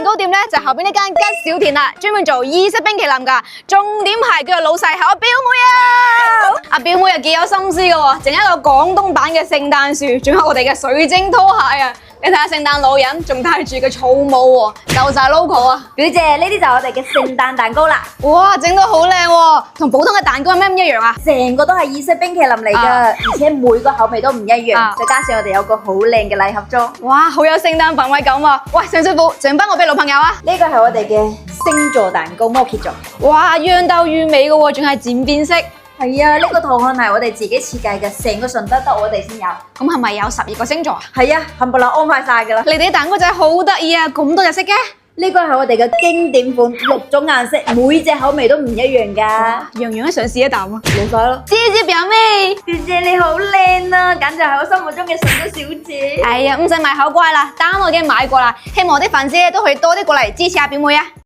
糕店咧就後邊呢間吉小田啦，專門做意式冰淇淋噶。重點係佢個老細係我表妹啊！阿表妹又幾有心思噶喎，整一個廣東版嘅聖誕樹，仲有我哋嘅水晶拖鞋啊！你睇下聖誕老人仲戴住個草帽喎，夠晒 logo 啊！表姐，呢啲就係我哋嘅聖誕蛋糕啦，哇，整到好靚喎，同普通嘅蛋糕有咩唔一樣啊？成個都係意式冰淇淋嚟噶，而且每個口味都唔一樣，再加上我哋有個好靚嘅禮盒裝，哇，好有聖誕氛圍感啊！喂，鄭師傅，整翻我俾老朋友啊！呢個係我哋嘅星座蛋糕摩羯座，哇，樣豆魚尾嘅喎，仲係漸變色。係啊，呢個圖案係我哋自己設計嘅，成個順德得我哋先有。咁係咪有12個星座啊？係啊，冚唪唥安排晒噶啦。你哋啲蛋糕仔好得意啊，咁多隻色嘅。呢個係我哋嘅經典款，6種顏色，每隻口味都唔一樣噶。樣樣都想試一啖啊！冇晒咯。姐姐表妹，表姐你好靚啊，簡直係我心目中嘅順德小姐。哎呀，唔使賣口乖啦，單我已經買過啦，希望我啲粉絲都可以多啲過嚟支持下表妹啊！